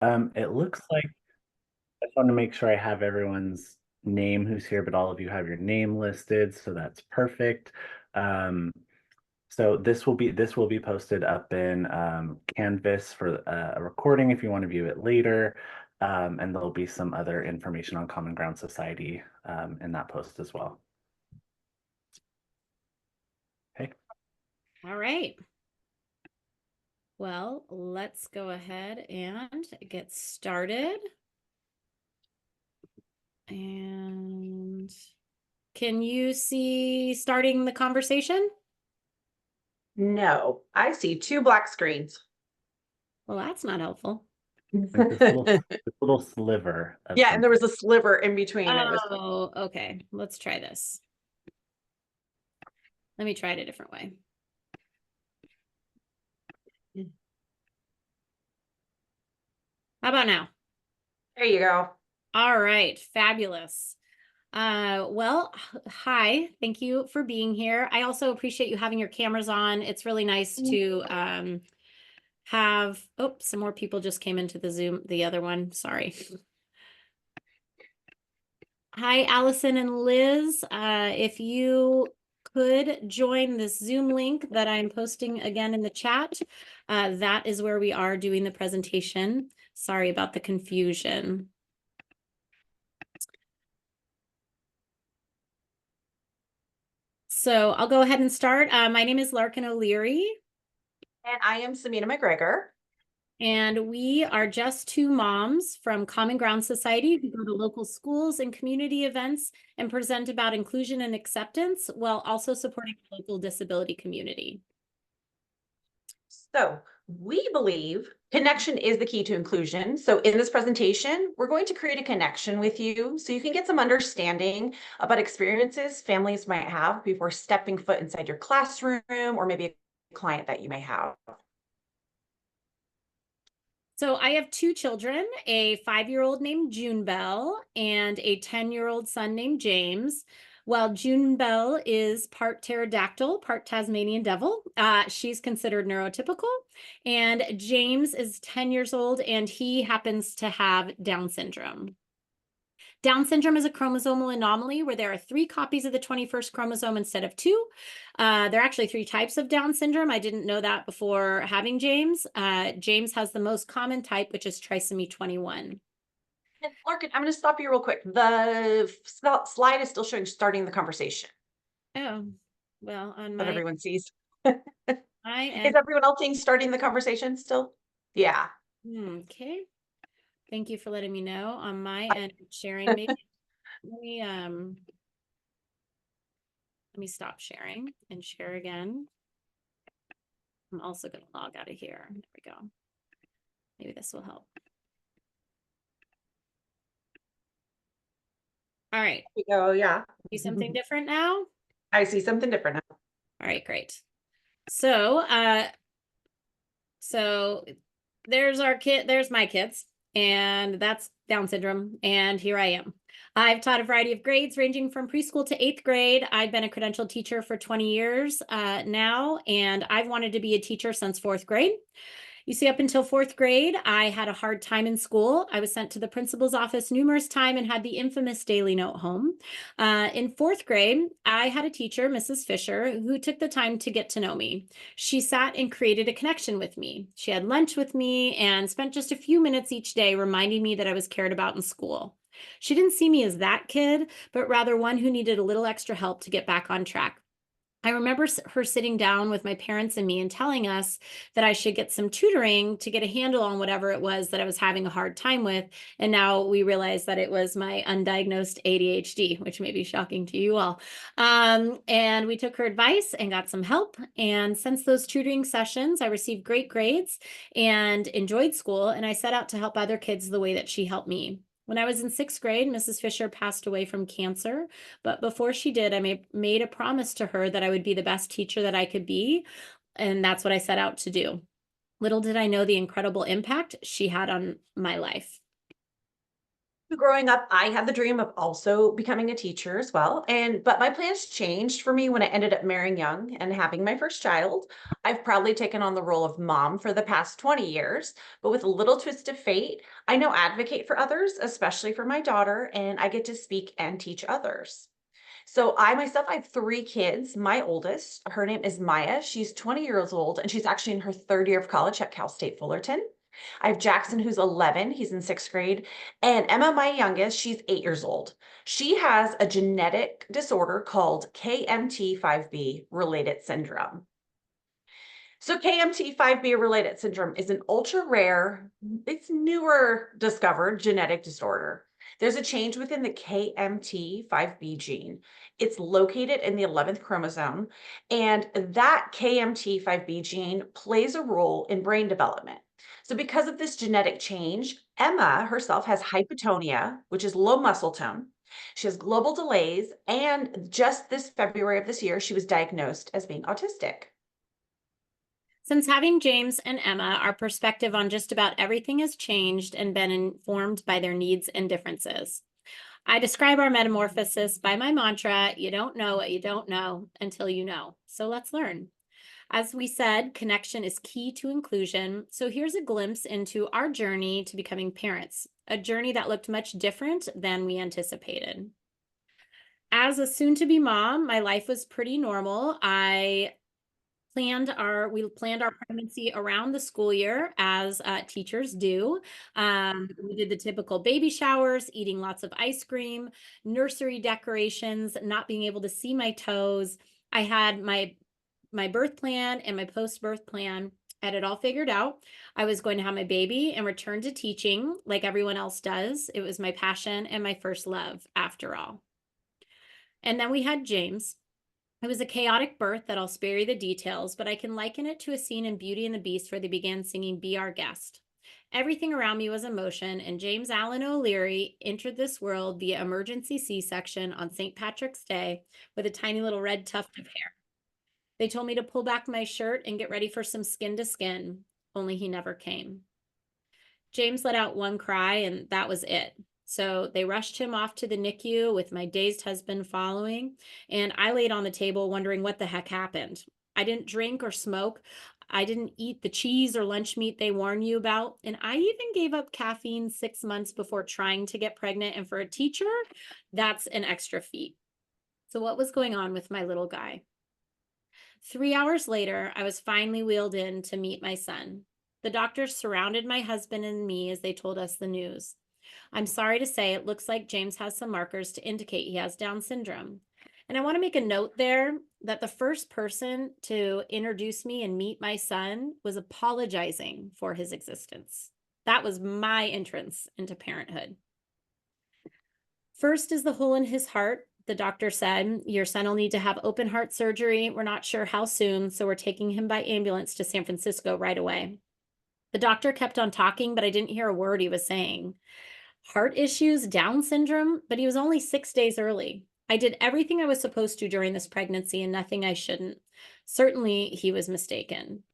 It looks like I just want to make sure I have everyone's name who's here, but all of you have your name listed, so that's perfect. Um, so this will be posted up in Canvas for a recording if you want to view it later. And there'll be some other information on Common Ground Society in that post as well. Okay. All right. Well, let's go ahead and get started. And can you see starting the conversation? No, I see two black screens. Well, that's not helpful. Like this little sliver of Yeah, and there something. was a sliver in between. It was Oh, okay. Let's try this. Let me try it a different way. How about now? there you go. All right, fabulous. Well, hi, thank you for being here. I also appreciate you having your cameras on. It's really nice to have, oh, some more people just came into the Zoom, the other one, sorry. Hi, Allison and Liz. If you could join this Zoom link that I'm posting again in the chat, that is where we are doing the presentation. Sorry about the confusion. So I'll go ahead and start. My name is Larkin O'Leary. And I am Samina McGregor. And we are just two moms from Common Ground Society who go to local schools and community events and present about inclusion and acceptance while also supporting the local disability community. So we believe connection is the key to inclusion. So in this presentation, we're going to create a connection with you so you can get some understanding about experiences families might have before stepping foot inside your classroom or maybe a client that you may have. So I have two children, a 5-year-old named June Bell and a 10-year-old son named James. While June Bell is part pterodactyl, part Tasmanian devil, she's considered neurotypical. And James is 10 years old and he happens to have Down syndrome. Down syndrome is a chromosomal anomaly where there are 3 copies of the 21st chromosome instead of 2. There are actually 3 types of Down syndrome. I didn't know that before having James. James has the most common type, which is trisomy 21. And Larkin, I'm going to stop you real quick. The slide is still showing starting the conversation. Oh, well, on That my everyone sees. end. Is everyone else seeing starting the conversation still? Yeah. Okay. Thank you for letting me know. On my end, sharing. Maybe let me stop sharing and share again. I'm also going to log out of here. There we go. Maybe this will help. All right. There you go. Yeah. See something different now? I see something different now. All right, great. So, so there's our kid, there's my kids, and that's Down syndrome, and here I am. I've taught a variety of grades ranging from preschool to 8th grade. I've been a credentialed teacher for 20 years now, and I've wanted to be a teacher since 4th grade. You see, up until 4th grade, I had a hard time in school. I was sent to the principal's office numerous times and had the infamous daily note home. In 4th grade, I had a teacher, Mrs. Fisher, who took the time to get to know me. She sat and created a connection with me. She had lunch with me and spent just a few minutes each day reminding me that I was cared about in school. She didn't see me as that kid, but rather one who needed a little extra help to get back on track. I remember her sitting down with my parents and me and telling us that I should get some tutoring to get a handle on whatever it was that I was having a hard time with. And now we realize that it was my undiagnosed ADHD, which may be shocking to you all. And we took her advice and got some help. And since those tutoring sessions, I received great grades and enjoyed school. And I set out to help other kids the way that she helped me. When I was in 6th grade, Mrs. Fisher passed away from cancer. But before she did, I made a promise to her that I would be the best teacher that I could be. And that's what I set out to do. Little did I know the incredible impact she had on my life. Growing up, I had the dream of also becoming a teacher as well. But my plans changed for me when I ended up marrying young and having my first child. I've proudly taken on the role of mom for the past 20 years, but with a little twist of fate, I now advocate for others, especially for my daughter, and I get to speak and teach others. So I myself, I have 3 kids. My oldest, her name is Maya. She's 20 years old, and she's actually in her 3rd year of college at Cal State Fullerton. I have Jackson, who's 11. He's in 6th grade. And Emma, my youngest, she's 8 years old. She has a genetic disorder called KMT5B related syndrome. So KMT5B related syndrome is an ultra rare, it's newer discovered genetic disorder. There's a change within the KMT5B gene. It's located in the 11th chromosome, and that KMT5B gene plays a role in brain development. So because of this genetic change, Emma herself has hypotonia, which is low muscle tone. She has global delays, and just this February of this year, she was diagnosed as being autistic. Since having James and Emma, our perspective on just about everything has changed and been informed by their needs and differences. I describe our metamorphosis by my mantra, you don't know what you don't know until you know. So let's learn. As we said, connection is key to inclusion. So here's a glimpse into our journey to becoming parents, a journey that looked much different than we anticipated. As a soon-to-be mom, my life was pretty normal. We planned our pregnancy around the school year, as teachers do. We did the typical baby showers, eating lots of ice cream, nursery decorations, not being able to see my toes. I had my birth plan and my post-birth plan. I had it all figured out. I was going to have my baby and return to teaching like everyone else does. It was my passion and my first love, after all. And then we had James. It was a chaotic birth that I'll spare you the details, but I can liken it to a scene in Beauty and the Beast where they began singing Be Our Guest. Everything around me was emotion, and James Allen O'Leary entered this world via emergency C-section on St. Patrick's Day with a tiny little red tuft of hair. They told me to pull back my shirt and get ready for some skin to skin, only he never came. James let out one cry, and that was it. So they rushed him off to the NICU with my dazed husband following, and I laid on the table wondering what the heck happened. I didn't drink or smoke. I didn't eat the cheese or lunch meat they warn you about, and I even gave up caffeine 6 months before trying to get pregnant, and for a teacher, that's an extra feat. So what was going on with my little guy? 3 hours later, I was finally wheeled in to meet my son. The doctors surrounded my husband and me as they told us the news. I'm sorry to say it looks like James has some markers to indicate he has Down syndrome. And I want to make a note there that the first person to introduce me and meet my son was apologizing for his existence. That was my entrance into parenthood. First is the hole in his heart. The doctor said, your son will need to have open heart surgery. We're not sure how soon, so we're taking him by ambulance to San Francisco right away. The doctor kept on talking, but I didn't hear a word he was saying. Heart issues, Down syndrome, but he was only 6 days early. I did everything I was supposed to during this pregnancy and nothing I shouldn't. Certainly, he was mistaken.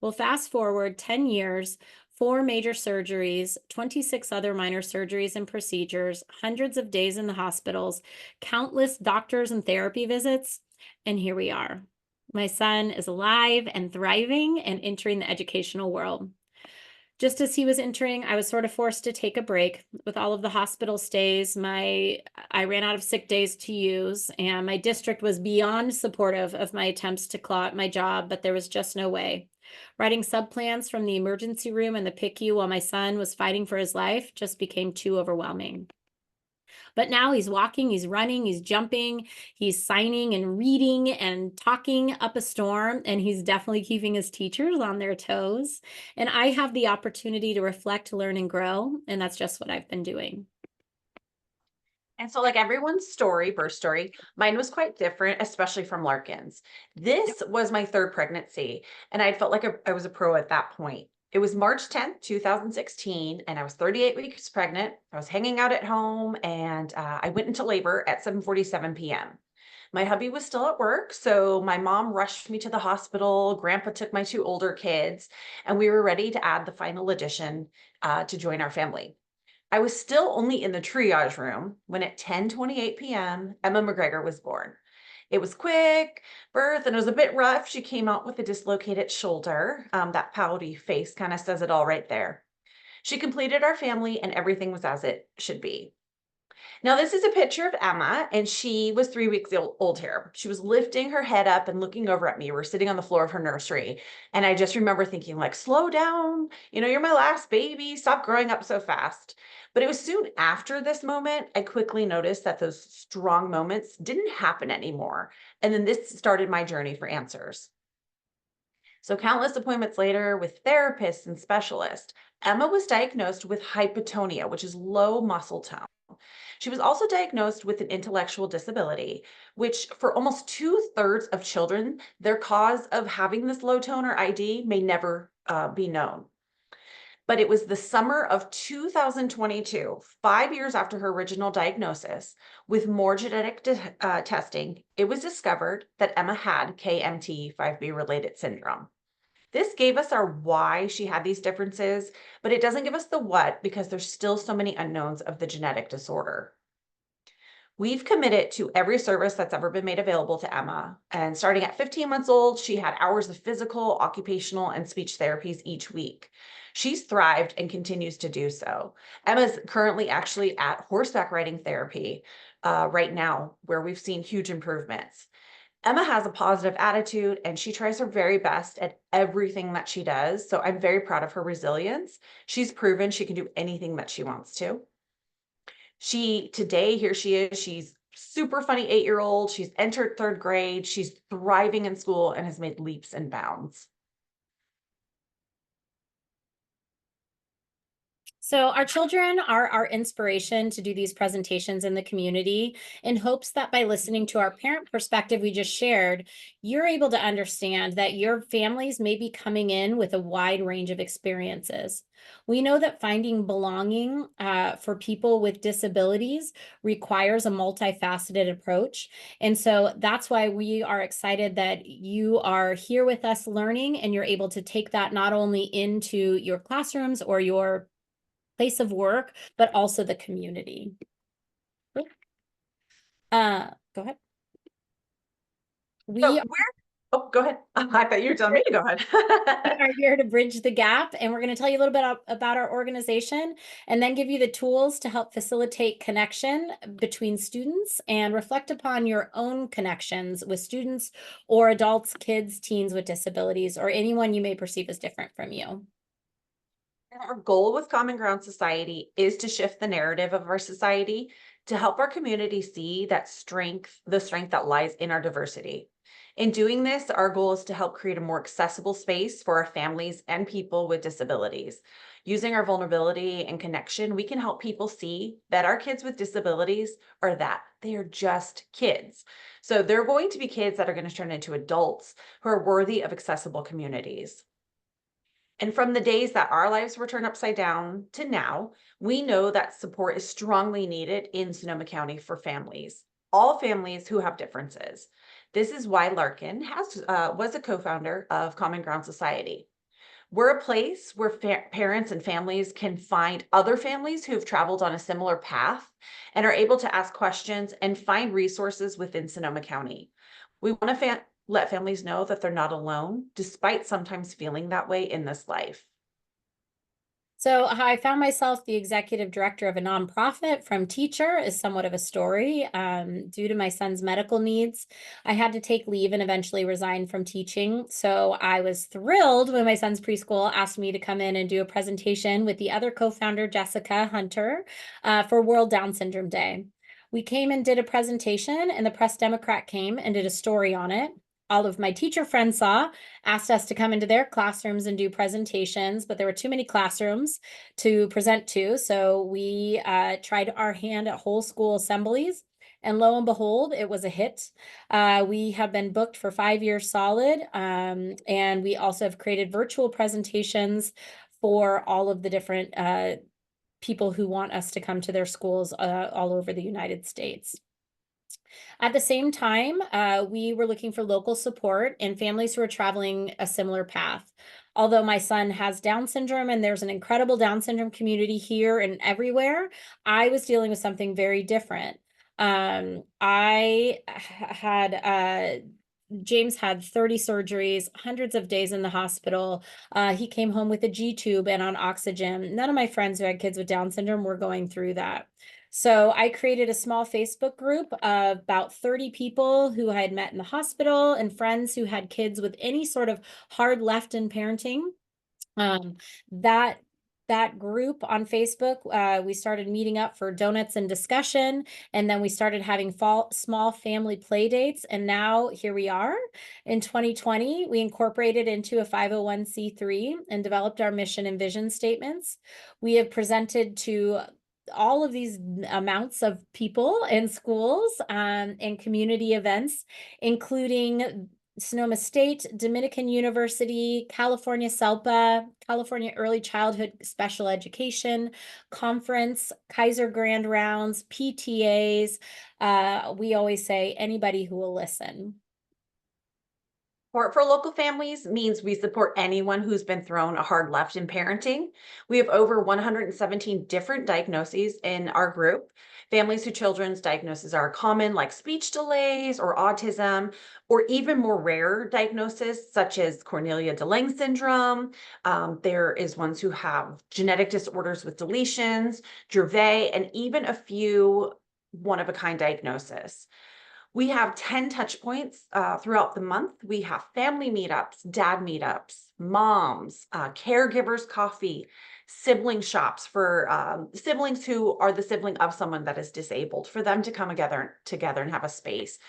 Well, fast forward 10 years, 4 major surgeries, 26 other minor surgeries and procedures, hundreds of days in the hospitals, countless doctors and therapy visits, and here we are. My son is alive and thriving and entering the educational world. Just as he was entering, I was sort of forced to take a break with all of the hospital stays. I ran out of sick days to use, and my district was beyond supportive of my attempts to claw at my job, but there was just no way. Writing subplans from the emergency room in the PICU while my son was fighting for his life just became too overwhelming. But now he's walking, he's running, he's jumping, he's signing and reading and talking up a storm, and he's definitely keeping his teachers on their toes. And I have the opportunity to reflect, learn, and grow, and that's just what I've been doing. And so, like everyone's story, birth story, mine was quite different, especially from Larkin's. This was my 3rd pregnancy, and I felt like I was a pro at that point. It was March 10th, 2016, and I was 38 weeks pregnant. I was hanging out at home, and I went into labor at 7:47 p.m. My hubby was still at work, so my mom rushed me to the hospital. Grandpa took my 2 older kids, and we were ready to add the final addition to join our family. I was still only in the triage room when at 10:28 p.m., Emma McGregor was born. It was quick birth and it was a bit rough. She came out with a dislocated shoulder. That pouty face kind of says it all right there. She completed our family and everything was as it should be. Now, this is a picture of Emma, and she was 3 weeks old here. She was lifting her head up and looking over at me. We're sitting on the floor of her nursery. And I just remember thinking, like, slow down. You know, you're my last baby. Stop growing up so fast. But it was soon after this moment, I quickly noticed that those strong moments didn't happen anymore. And then this started my journey for answers. So, countless appointments later with therapists and specialists, Emma was diagnosed with hypotonia, which is low muscle tone. She was also diagnosed with an intellectual disability, which for almost 2/3 of children, their cause of having this low tone or ID may never be known. But it was the summer of 2022, 5 years after her original diagnosis, with more genetic testing, it was discovered that Emma had KMT5B related syndrome. This gave us our why she had these differences, but it doesn't give us the what because there's still so many unknowns of the genetic disorder. We've committed to every service that's ever been made available to Emma. And starting at 15 months old, she had hours of physical, occupational, and speech therapies each week. She's thrived and continues to do so. Emma's currently actually at horseback riding therapy right now, where we've seen huge improvements. Emma has a positive attitude and she tries her very best at everything that she does. So I'm very proud of her resilience. She's proven she can do anything that she wants to. Today, here she is, she's super funny 8-year-old. She's entered 3rd grade. She's thriving in school and has made leaps and bounds. So our children are our inspiration to do these presentations in the community, in hopes that by listening to our parent perspective we just shared, you're able to understand that your families may be coming in with a wide range of experiences. We know that finding belonging for people with disabilities requires a multifaceted approach. And so that's why we are excited that you are here with us learning, and you're able to take that not only into your classrooms or your place of work, but also the community. Go ahead. Go ahead. I thought you were telling me to go ahead. We are here to bridge the gap, and we're going to tell you a little bit about our organization and then give you the tools to help facilitate connection between students and reflect upon your own connections with students or adults, kids, teens with disabilities, or anyone you may perceive as different from you. Our goal with Common Ground Society is to shift the narrative of our society to help our community see that the strength that lies in our diversity. In doing this, our goal is to help create a more accessible space for our families and people with disabilities. Using our vulnerability and connection, we can help people see that our kids with disabilities are that. They are just kids. So they're going to be kids that are going to turn into adults who are worthy of accessible communities. And from the days that our lives were turned upside down to now, we know that support is strongly needed in Sonoma County for families, all families who have differences. This is why Larkin was a co-founder of Common Ground Society. We're a place where parents and families can find other families who have traveled on a similar path and are able to ask questions and find resources within Sonoma County. We want to let families know that they're not alone, despite sometimes feeling that way in this life. So how I found myself the executive director of a nonprofit from teacher is somewhat of a story. Due to my son's medical needs, I had to take leave and eventually resign from teaching. So I was thrilled when my son's preschool asked me to come in and do a presentation with the other co-founder, Jessica Hunter, for World Down Syndrome Day. We came and did a presentation, and the Press Democrat came and did a story on it. All of my teacher friends asked us to come into their classrooms and do presentations, but there were too many classrooms to present to. So we tried our hand at whole school assemblies, and lo and behold, it was a hit. We have been booked for 5 years solid. And we also have created virtual presentations for all of the different people who want us to come to their schools all over the United States. At the same time, we were looking for local support and families who are traveling a similar path. Although my son has Down syndrome and there's an incredible Down syndrome community here and everywhere, I was dealing with something very different. James had 30 surgeries, hundreds of days in the hospital. He came home with a G tube and on oxygen. None of my friends who had kids with Down syndrome were going through that. So I created a small Facebook group of about 30 people who I had met in the hospital and friends who had kids with any sort of hard left in parenting. That group on Facebook, we started meeting up for donuts and discussion, and then we started having small family play dates. And now here we are. In 2020, we incorporated into a 501c3 and developed our mission and vision statements. We have presented to all of these amounts of people in schools and community events, including Sonoma State, Dominican University, California SELPA, California Early Childhood Special Education Conference, Kaiser Grand Rounds, PTAs. We always say anybody who will listen. Support for local families means we support anyone who's been thrown a hard left in parenting. We have over 117 different diagnoses in our group. Families whose children's diagnoses are common, like speech delays or autism, or even more rare diagnoses, such as Cornelia de Lange syndrome. There is ones who have genetic disorders with deletions, Dravet, and even a few one-of-a-kind diagnoses. We have 10 touch points throughout the month. We have family meetups, dad meetups, moms, caregivers coffee, sibling shops for siblings who are the sibling of someone that is disabled, for them to come together and have a space.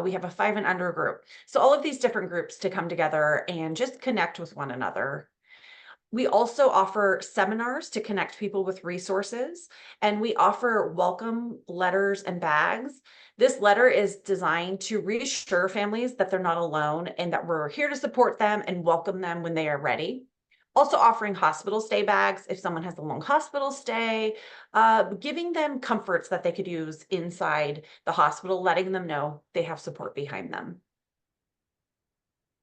We have a 5 and under group. So all of these different groups to come together and just connect with one another. We also offer seminars to connect people with resources, and we offer welcome letters and bags. This letter is designed to reassure families that they're not alone and that we're here to support them and welcome them when they are ready. Also offering hospital stay bags if someone has a long hospital stay, giving them comforts that they could use inside the hospital, letting them know they have support behind them.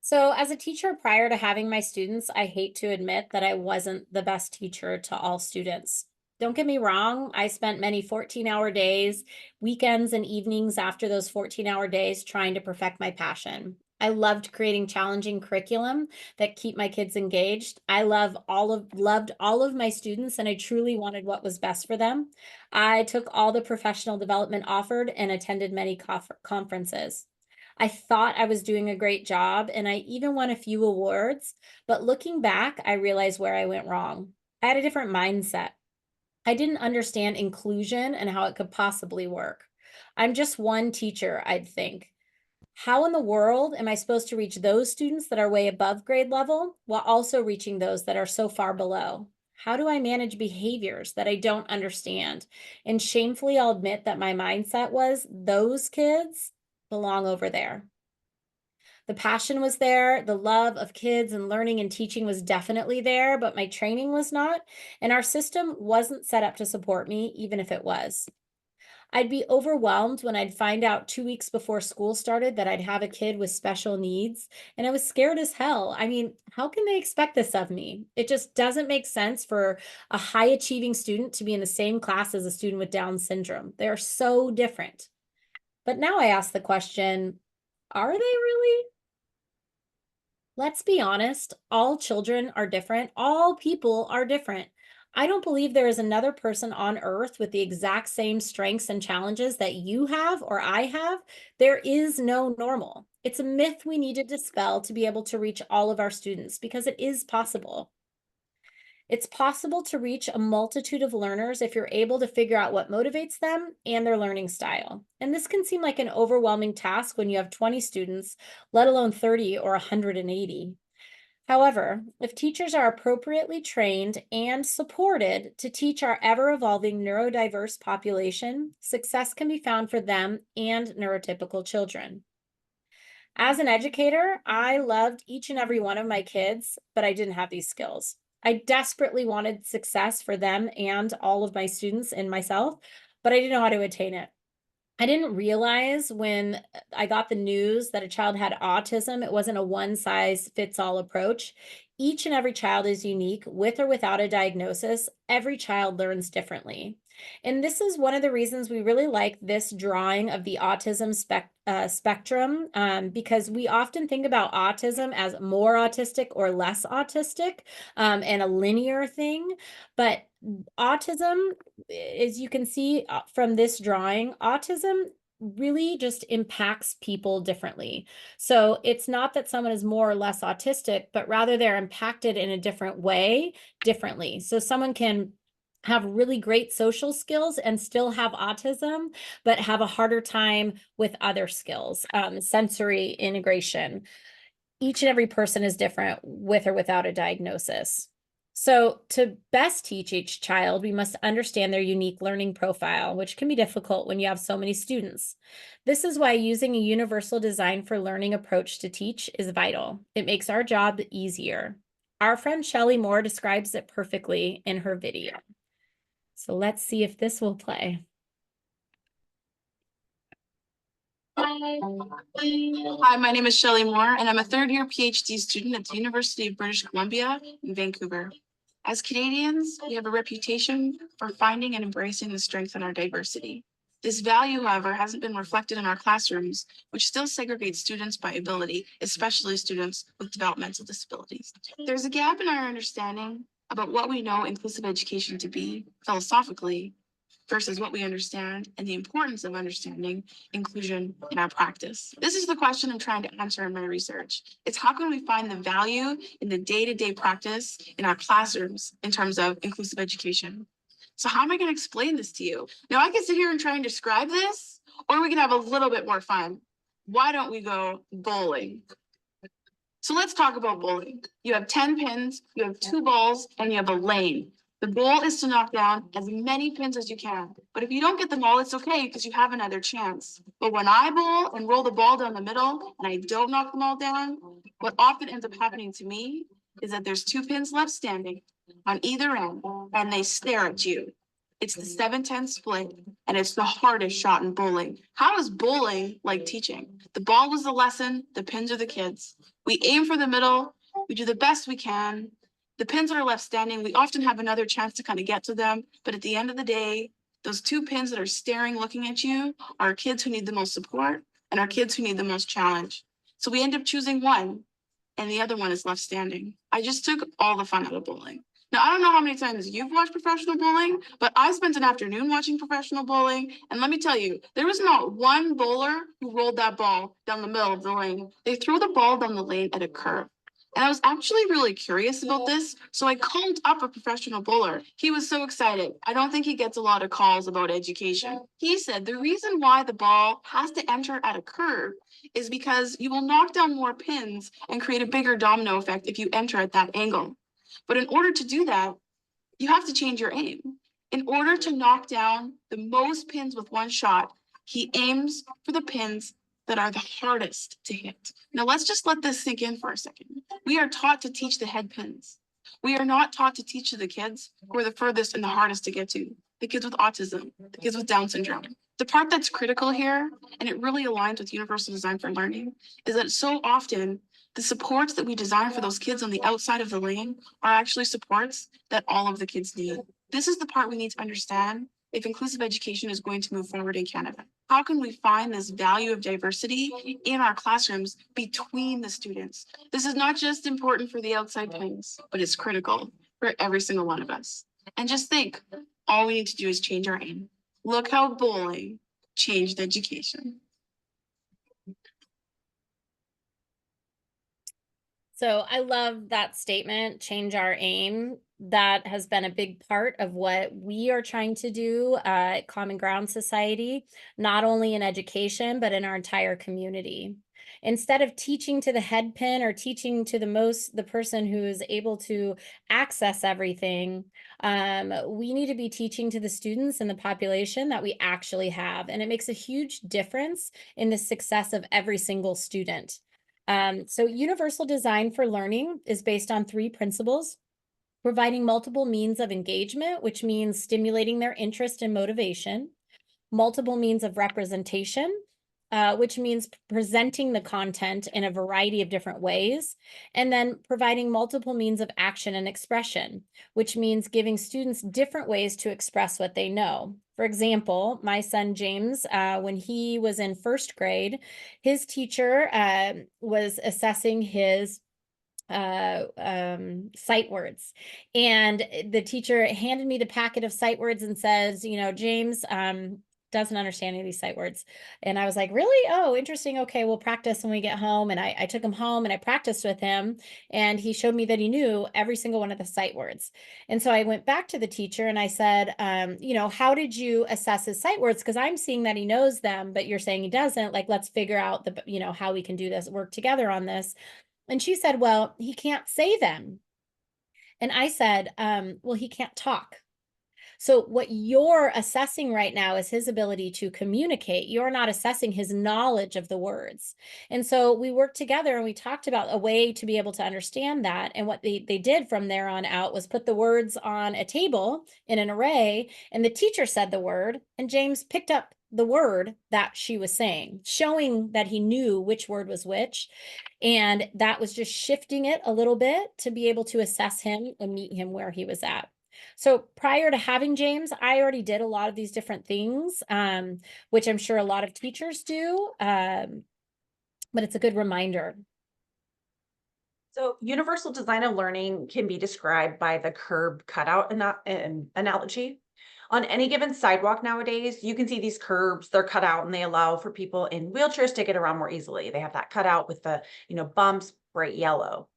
So as a teacher prior to having my students, I hate to admit that I wasn't the best teacher to all students. Don't get me wrong, I spent many 14-hour days, weekends and evenings after those 14-hour days trying to perfect my passion. I loved creating challenging curriculum that keep my kids engaged. I loved all of my students, and I truly wanted what was best for them. I took all the professional development offered and attended many conferences. I thought I was doing a great job, and I even won a few awards, but looking back, I realized where I went wrong. I had a different mindset. I didn't understand inclusion and how it could possibly work. I'm just one teacher, I'd think. How in the world am I supposed to reach those students that are way above grade level while also reaching those that are so far below? How do I manage behaviors that I don't understand? And shamefully, I'll admit that my mindset was those kids belong over there. The passion was there, the love of kids and learning and teaching was definitely there, but my training was not, and our system wasn't set up to support me, even if it was. I'd be overwhelmed when I'd find out 2 weeks before school started that I'd have a kid with special needs, and I was scared as hell. I mean, how can they expect this of me? It just doesn't make sense for a high achieving student to be in the same class as a student with Down syndrome. They're so different. But now I ask the question, are they really? Let's be honest, all children are different. All people are different. I don't believe there is another person on earth with the exact same strengths and challenges that you have or I have. There is no normal. It's a myth we need to dispel to be able to reach all of our students, because it is possible. It's possible to reach a multitude of learners if you're able to figure out what motivates them and their learning style. And this can seem like an overwhelming task when you have 20 students, let alone 30 or 180. However, if teachers are appropriately trained and supported to teach our ever-evolving neurodiverse population, success can be found for them and neurotypical children. As an educator, I loved each and every one of my kids, but I didn't have these skills. I desperately wanted success for them and all of my students and myself, but I didn't know how to attain it. I didn't realize when I got the news that a child had autism, it wasn't a one-size-fits-all approach. Each and every child is unique, with or without a diagnosis. Every child learns differently. And this is one of the reasons we really like this drawing of the autism spectrum, because we often think about autism as more autistic or less autistic, and a linear thing. But autism, as you can see from this drawing, autism really just impacts people differently. So it's not that someone is more or less autistic, but rather they're impacted in a different way differently. So someone can have really great social skills and still have autism, but have a harder time with other skills, sensory integration. Each and every person is different with or without a diagnosis. So to best teach each child, we must understand their unique learning profile, which can be difficult when you have so many students. This is why using a universal design for learning approach to teach is vital. It makes our job easier. Our friend Shelley Moore describes it perfectly in her video. So let's see if this will play. Hi, my name is Shelley Moore, and I'm a third-year PhD student at the University of British Columbia in Vancouver. As Canadians, we have a reputation for finding and embracing the strength in our diversity. This value, however, hasn't been reflected in our classrooms, which still segregate students by ability, especially students with developmental disabilities. There's a gap in our understanding about what we know inclusive education to be philosophically versus what we understand and the importance of understanding inclusion in our practice. This is the question I'm trying to answer in my research. It's how can we find the value in the day-to-day practice in our classrooms in terms of inclusive education? So how am I going to explain this to you? Now I can sit here and try and describe this, or we can have a little bit more fun. Why don't we go bowling? So let's talk about bowling. You have 10 pins, you have 2 balls, and you have a lane. The goal is to knock down as many pins as you can. But if you don't get them all, it's okay because you have another chance. But when I bowl and roll the ball down the middle and I don't knock them all down, what often ends up happening to me is that there's 2 pins left standing on either end and they stare at you. It's the 7-10 split and it's the hardest shot in bowling. How is bowling like teaching? The ball was the lesson, the pins are the kids. We aim for the middle, we do the best we can. The pins that are left standing, we often have another chance to kind of get to them. But at the end of the day, those 2 pins that are staring, looking at you are kids who need the most support and are kids who need the most challenge. So we end up choosing one and the other one is left standing. I just took all the fun out of bowling. Now, I don't know how many times you've watched professional bowling, but I spent an afternoon watching professional bowling. And let me tell you, there was not one bowler who rolled that ball down the middle of the lane. They throw the ball down the lane at a curve. And I was actually really curious about this, so I called up a professional bowler. He was so excited. I don't think he gets a lot of calls about education. He said the reason why the ball has to enter at a curve is because you will knock down more pins and create a bigger domino effect if you enter at that angle. But in order to do that, you have to change your aim. In order to knock down the most pins with one shot, he aims for the pins that are the hardest to hit. Now let's just let this sink in for a second. We are taught to teach the head pins. We are not taught to teach to the kids who are the furthest and the hardest to get to, the kids with autism, the kids with Down syndrome. The part that's critical here, and it really aligns with universal design for learning, is that so often the supports that we design for those kids on the outside of the lane are actually supports that all of the kids need. This is the part we need to understand if inclusive education is going to move forward in Canada. How can we find this value of diversity in our classrooms between the students? This is not just important for the outside pins, but it's critical for every single one of us. And just think, all we need to do is change our aim. Look how bowling changed education. So I love that statement, change our aim. That has been a big part of what we are trying to do at Common Ground Society, not only in education, but in our entire community. Instead of teaching to the head pin or teaching to the person who is able to access everything, we need to be teaching to the students and the population that we actually have. And it makes a huge difference in the success of every single student. So universal design for learning is based on 3 principles: providing multiple means of engagement, which means stimulating their interest and motivation; multiple means of representation, which means presenting the content in a variety of different ways, and then providing multiple means of action and expression, which means giving students different ways to express what they know. For example, my son James, when he was in first grade, his teacher was assessing his sight words, and the teacher handed me the packet of sight words and says, you know, James doesn't understand any of these sight words. And I was like, really? Oh, interesting. Okay, we'll practice when we get home. And I took him home and I practiced with him, and he showed me that he knew every single one of the sight words. And so I went back to the teacher and I said, you know, how did you assess his sight words? Because I'm seeing that he knows them, but you're saying he doesn't. Like, let's figure out the, you know, how we can do this, work together on this. And she said, well, he can't say them. And I said, well, he can't talk. So what you're assessing right now is his ability to communicate. You're not assessing his knowledge of the words. And so we worked together and we talked about a way to be able to understand that. And what they did from there on out was put the words on a table in an array, and the teacher said the word, and James picked up the word that she was saying, showing that he knew which word was which. And that was just shifting it a little bit to be able to assess him and meet him where he was at. So prior to having James, I already did a lot of these different things, which I'm sure a lot of teachers do, but it's a good reminder. So universal design of learning can be described by the curb cutout analogy. On any given sidewalk nowadays, you can see these curbs, they're cut out and they allow for people in wheelchairs to get around more easily. They have that cutout with the, bumps, bright yellow.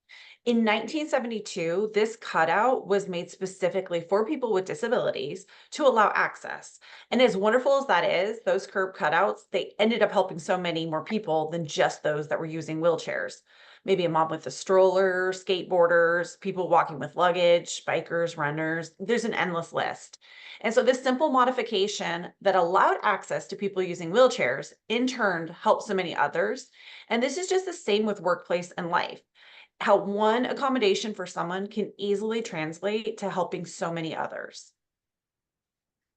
In 1972, this cutout was made specifically for people with disabilities to allow access. And as wonderful as that is, those curb cutouts, they ended up helping so many more people than just those that were using wheelchairs. Maybe a mom with a stroller, skateboarders, people walking with luggage, bikers, runners. There's an endless list. And so this simple modification that allowed access to people using wheelchairs in turn helped so many others. And this is just the same with workplace and life. How one accommodation for someone can easily translate to helping so many others.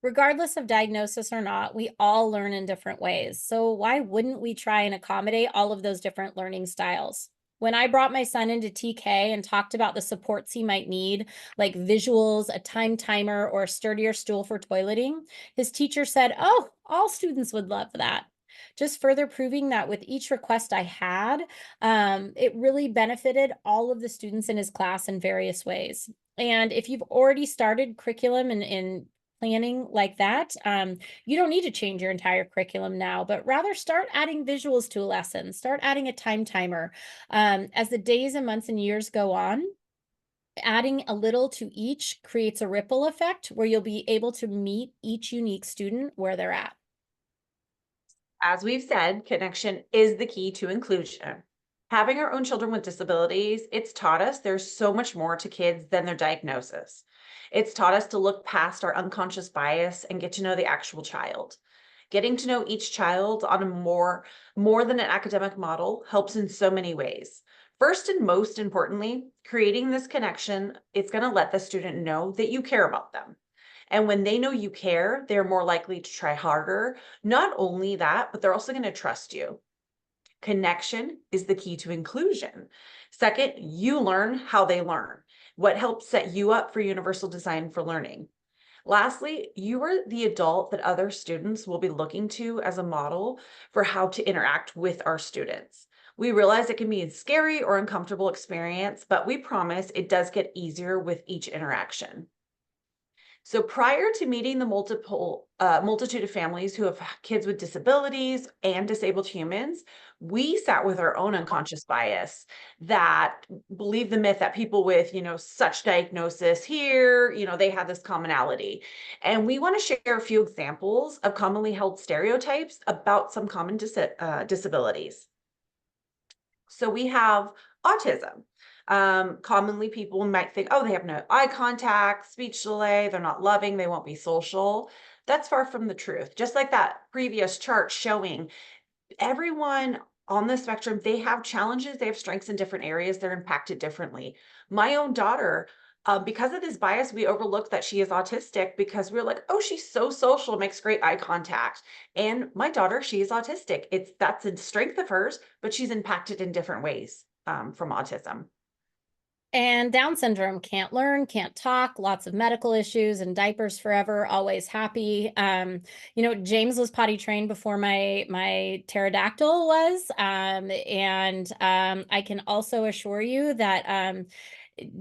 Regardless of diagnosis or not, we all learn in different ways. So why wouldn't we try and accommodate all of those different learning styles? When I brought my son into TK and talked about the supports he might need, like visuals, a time timer, or a sturdier stool for toileting, his teacher said, oh, all students would love that. Just further proving that with each request I had, it really benefited all of the students in his class in various ways. And if you've already started curriculum and planning like that, you don't need to change your entire curriculum now, but rather start adding visuals to a lesson, start adding a time timer. As the days and months and years go on, adding a little to each creates a ripple effect where you'll be able to meet each unique student where they're at. As we've said, connection is the key to inclusion. Having our own children with disabilities, it's taught us there's so much more to kids than their diagnosis. It's taught us to look past our unconscious bias and get to know the actual child. Getting to know each child on a more than an academic model helps in so many ways. First and most importantly, creating this connection, it's going to let the student know that you care about them. And when they know you care, they're more likely to try harder. Not only that, but they're also going to trust you. Connection is the key to inclusion. Second, you learn how they learn, what helps set you up for universal design for learning. Lastly, you are the adult that other students will be looking to as a model for how to interact with our students. We realize it can be a scary or uncomfortable experience, but we promise it does get easier with each interaction. So prior to meeting the multitude of families who have kids with disabilities and disabled humans, we sat with our own unconscious bias that believed the myth that people with, such diagnosis here, they have this commonality. And we want to share a few examples of commonly held stereotypes about some common disabilities. So we have autism. Commonly people might think, oh, they have no eye contact, speech delay, they're not loving, they won't be social. That's far from the truth. Just like that previous chart showing everyone on the spectrum, they have challenges, they have strengths in different areas, they're impacted differently. My own daughter Because of this bias, we overlook that she is autistic because we're like, oh, she's so social, makes great eye contact. And my daughter, she is autistic. That's a strength of hers, but she's impacted in different ways from autism. And Down syndrome, can't learn, can't talk, lots of medical issues, and diapers forever, always happy. James was potty trained before my pterodactyl was. And I can also assure you that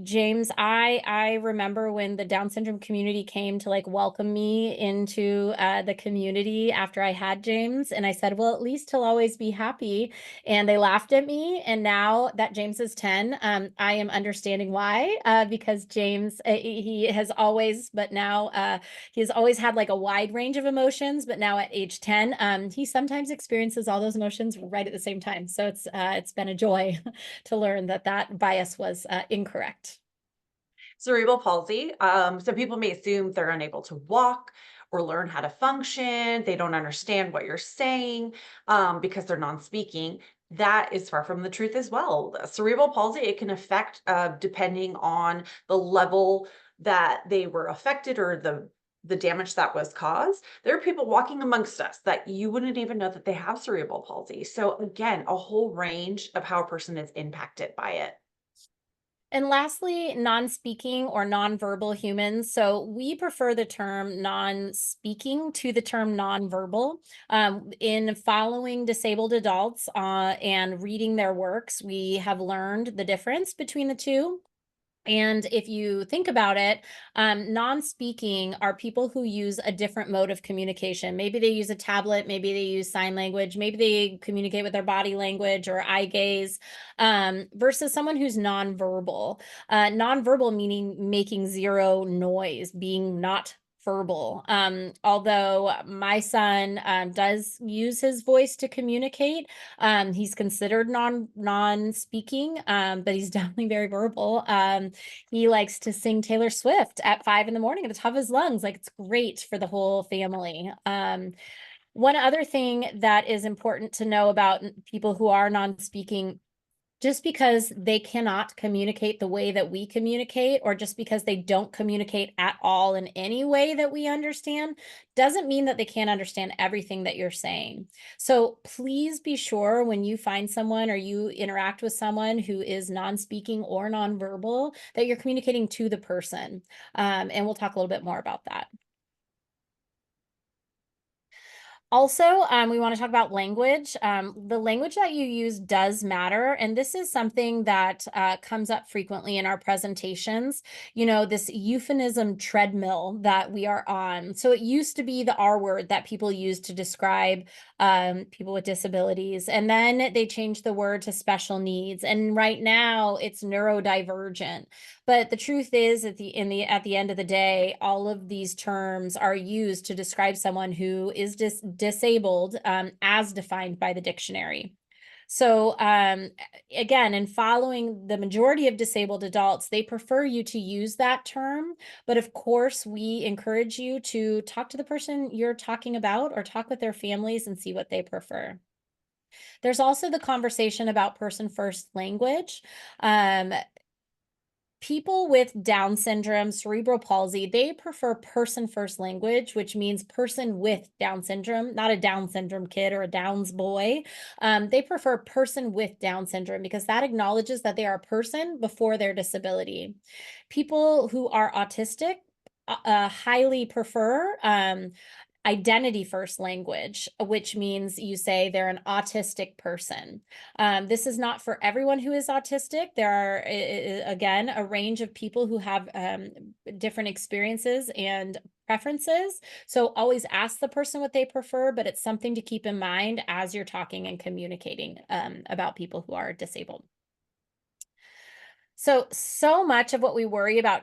James, I remember when the Down syndrome community came to like welcome me into the community after I had James, and I said, well, at least he'll always be happy. And they laughed at me. And now that James is 10, I am understanding why, because James, he has always, but now he has always had like a wide range of emotions, but now at age 10, he sometimes experiences all those emotions right at the same time. So it's been a joy to learn that bias was incorrect. Cerebral palsy. Some people may assume they're unable to walk or learn how to function. They don't understand what you're saying because they're non-speaking. That is far from the truth as well. Cerebral palsy, it can affect depending on the level that they were affected or the damage that was caused. There are people walking amongst us that you wouldn't even know that they have cerebral palsy. So again, a whole range of how a person is impacted by it. And lastly, non-speaking or non-verbal humans. So we prefer the term non-speaking to the term non-verbal. In following disabled adults and reading their works, we have learned the difference between the two. And if you think about it, non-speaking are people who use a different mode of communication. Maybe they use a tablet, maybe they use sign language, maybe they communicate with their body language or eye gaze, versus someone who's non-verbal. Non-verbal meaning making zero noise, being not verbal. Although my son does use his voice to communicate, he's considered non-speaking, but he's definitely very verbal. He likes to sing Taylor Swift at 5 a.m. at the top of his lungs. Like, it's great for the whole family. One other thing that is important to know about people who are non-speaking, just because they cannot communicate the way that we communicate, or just because they don't communicate at all in any way that we understand, doesn't mean that they can't understand everything that you're saying. So please be sure when you find someone or you interact with someone who is non-speaking or non-verbal, that you're communicating to the person. And we'll talk a little bit more about that. Also, we want to talk about language. The language that you use does matter. And this is something that comes up frequently in our presentations, this euphemism treadmill that we are on. So it used to be the R word that people used to describe people with disabilities. And then they changed the word to special needs. And right now it's neurodivergent. But the truth is, at the end of the day, all of these terms are used to describe someone who is disabled as defined by the dictionary. So again, in following the majority of disabled adults, they prefer you to use that term. But of course, we encourage you to talk to the person you're talking about or talk with their families and see what they prefer. There's also the conversation about person first language. People with Down syndrome, cerebral palsy, they prefer person first language, which means person with Down syndrome, not a Down syndrome kid or a Downs boy. They prefer person with Down syndrome because that acknowledges that they are a person before their disability. People who are autistic highly prefer identity first language, which means you say they're an autistic person. This is not for everyone who is autistic. There are, again, a range of people who have different experiences and preferences. So always ask the person what they prefer, but it's something to keep in mind as you're talking and communicating about people who are disabled. So much of what we worry about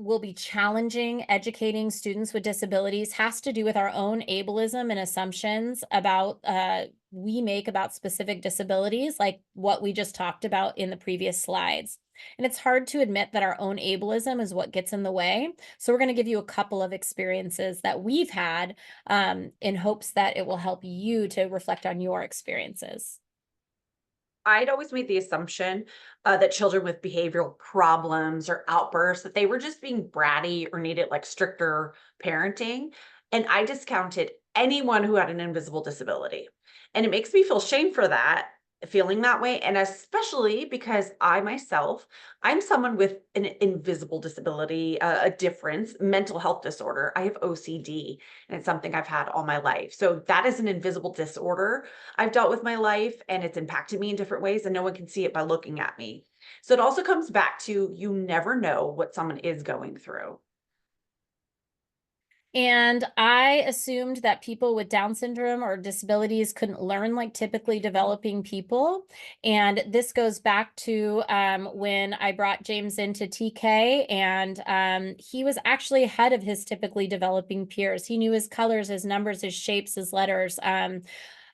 will be challenging educating students with disabilities has to do with our own ableism and assumptions about we make about specific disabilities, like what we just talked about in the previous slides. And it's hard to admit that our own ableism is what gets in the way. So we're going to give you a couple of experiences that we've had in hopes that it will help you to reflect on your experiences. I'd always made the assumption that children with behavioral problems or outbursts, that they were just being bratty or needed like stricter parenting. And I discounted anyone who had an invisible disability. And it makes me feel shame for that, feeling that way. And especially because I myself, I'm someone with an invisible disability, a difference, mental health disorder. I have OCD, and it's something I've had all my life. So that is an invisible disorder I've dealt with my life, and it's impacted me in different ways, and no one can see it by looking at me. So it also comes back to, you never know what someone is going through. And I assumed that people with Down syndrome or disabilities couldn't learn like typically developing people. And this goes back to when I brought James into TK, and he was actually ahead of his typically developing peers. He knew his colors, his numbers, his shapes, his letters.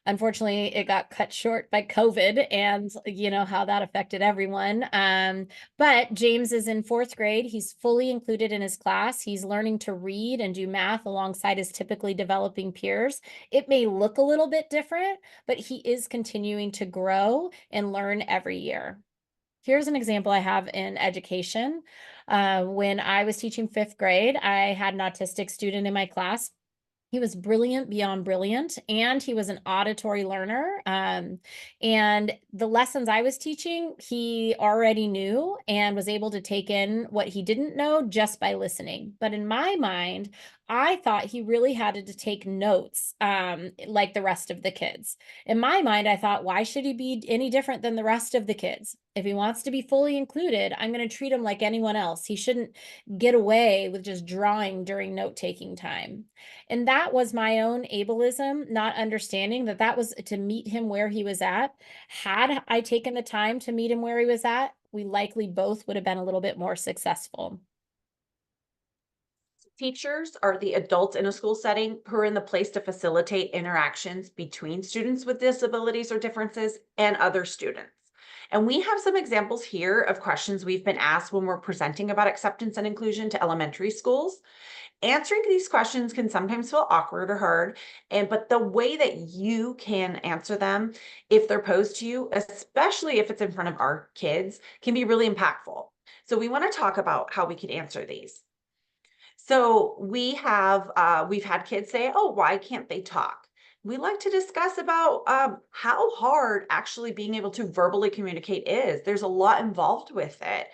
Unfortunately, it got cut short by COVID, and you know how that affected everyone. But James is in 4th grade. He's fully included in his class. He's learning to read and do math alongside his typically developing peers. It may look a little bit different, but he is continuing to grow and learn every year. Here's an example I have in education. When I was teaching 5th grade, I had an autistic student in my class. He was brilliant beyond brilliant, and he was an auditory learner. And the lessons I was teaching, he already knew and was able to take in what he didn't know just by listening. But in my mind, I thought he really had to take notes, like the rest of the kids. In my mind, I thought, why should he be any different than the rest of the kids? If he wants to be fully included, I'm going to treat him like anyone else. He shouldn't get away with just drawing during note-taking time. And that was my own ableism, not understanding that that was to meet him where he was at. Had I taken the time to meet him where he was at, we likely both would have been a little bit more successful. Teachers are the adults in a school setting who are in the place to facilitate interactions between students with disabilities or differences and other students. And we have some examples here of questions we've been asked when we're presenting about acceptance and inclusion to elementary schools. Answering these questions can sometimes feel awkward or hard, but the way that you can answer them if they're posed to you, especially if it's in front of our kids, can be really impactful. So we want to talk about how we could answer these. So we've had kids say, "Oh, why can't they talk?" We like to discuss about how hard actually being able to verbally communicate is. There's a lot involved with it,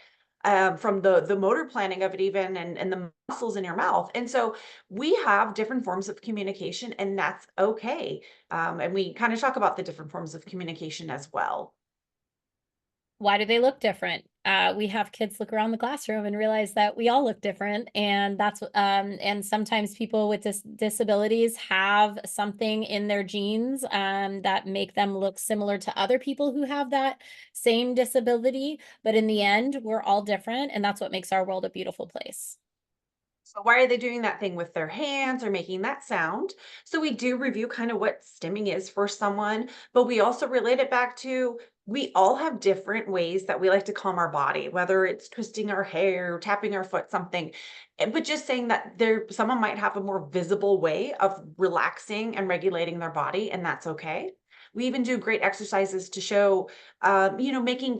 from the motor planning of it even, and the muscles in your mouth. And so we have different forms of communication, and that's okay. And we kind of talk about the different forms of communication as well. Why do they look different? We have kids look around the classroom and realize that we all look different, and and sometimes people with disabilities have something in their genes that make them look similar to other people who have that same disability. But in the end, we're all different, and that's what makes our world a beautiful place. So why are they doing that thing with their hands or making that sound? So we do review kind of what stimming is for someone, but we also relate it back to, we all have different ways that we like to calm our body, whether it's twisting our hair, tapping our foot, something. But just saying that someone might have a more visible way of relaxing and regulating their body, and that's okay. We even do great exercises to show, making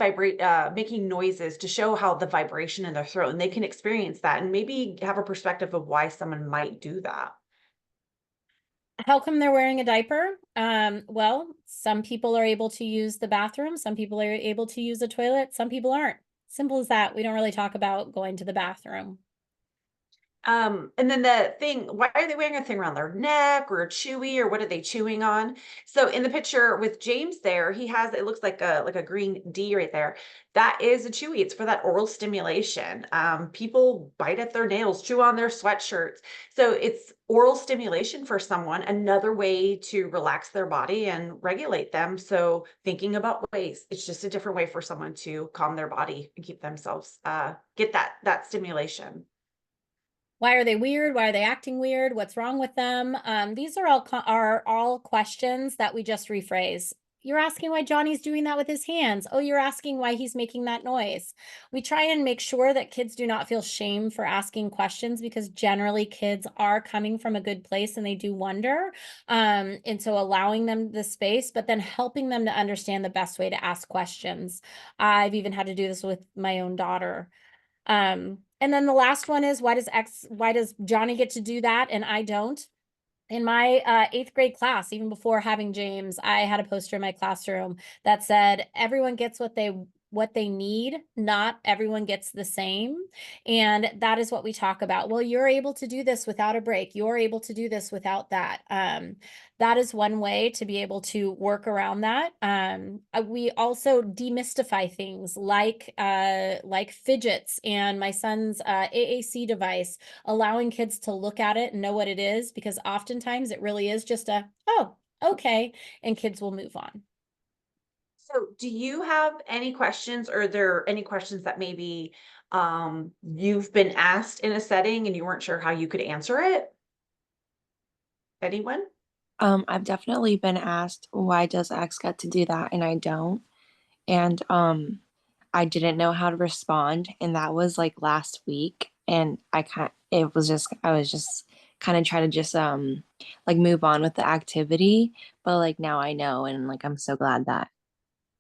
noises to show how the vibration in their throat, and they can experience that and maybe have a perspective of why someone might do that. How come they're wearing a diaper? Well, some people are able to use the bathroom, some people are able to use a toilet, some people aren't. Simple as that. We don't really talk about going to the bathroom. And then the thing, why are they wearing a thing around their neck or a chewy, or what are they chewing on? So in the picture with James there, he has, it looks like a green D right there. That is a chewy. It's for that oral stimulation. People bite at their nails, chew on their sweatshirts. So it's oral stimulation for someone, another way to relax their body and regulate them. So thinking about ways, it's just a different way for someone to calm their body and keep themselves, get that stimulation. Why are they weird? Why are they acting weird? What's wrong with them? These are all questions that we just rephrase. you're asking why Johnny's doing that with his hands. Oh, you're asking why he's making that noise. We try and make sure that kids do not feel shame for asking questions, because generally kids are coming from a good place and they do wonder. And so allowing them the space, but then helping them to understand the best way to ask questions. I've even had to do this with my own daughter. And then the last one is, why does Johnny get to do that and I don't? In my 8th grade class, even before having James, I had a poster in my classroom that said, everyone gets what they need, not everyone gets the same. And that is what we talk about. Well, you're able to do this without a break. You're able to do this without that. That is one way to be able to work around that. We also demystify things like fidgets and my son's AAC device, allowing kids to look at it and know what it is, because oftentimes it really is just oh, okay, and kids will move on. So do you have any questions, or are there any questions that maybe you've been asked in a setting and you weren't sure how you could answer it? Anyone? I've definitely been asked, why does X get to do that and I don't? And I didn't know how to respond, and that was like last week, and I was just kind of trying to just like move on with the activity, but like now I know, and like I'm so glad that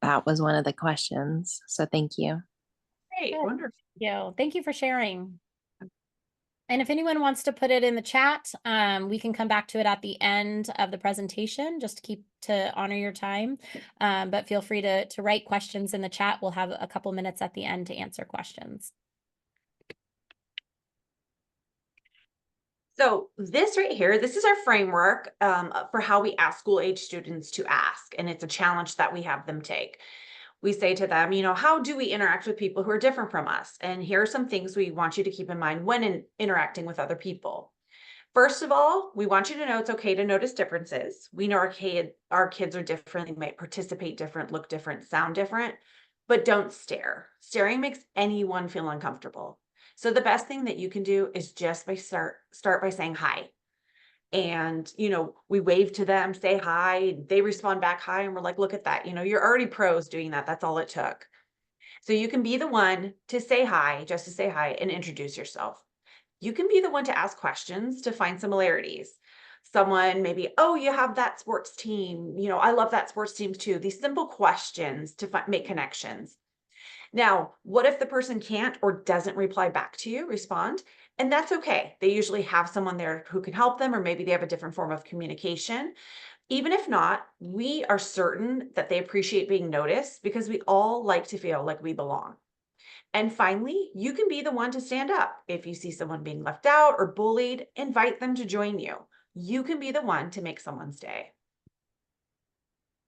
that was one of the questions. So thank you. Great, Good. wonderful. Thank you for sharing. And if anyone wants to put it in the chat, we can come back to it at the end of the presentation, just to honor your time. But feel free to write questions in the chat. We'll have a couple minutes at the end to answer questions. So this right here, this is our framework for how we ask school age students to ask, and it's a challenge that we have them take. We say to them, how do we interact with people who are different from us? And here are some things we want you to keep in mind when interacting with other people. First of all, we want you to know it's okay to notice differences. We know our kids are different. They might participate different, look different, sound different, but don't stare. Staring makes anyone feel uncomfortable. So the best thing that you can do is just start by saying hi. And, we wave to them, say hi, they respond back hi, and we're like, look at that. You're already pros doing that. That's all it took. So you can be the one to say hi, just to say hi and introduce yourself. You can be the one to ask questions to find similarities. Someone maybe, oh, you have that sports team. I love that sports team too. These simple questions to make connections. Now, what if the person can't or doesn't respond? And that's okay. They usually have someone there who can help them, or maybe they have a different form of communication. Even if not, we are certain that they appreciate being noticed, because we all like to feel like we belong. And finally, you can be the one to stand up. If you see someone being left out or bullied, invite them to join you. You can be the one to make someone's day.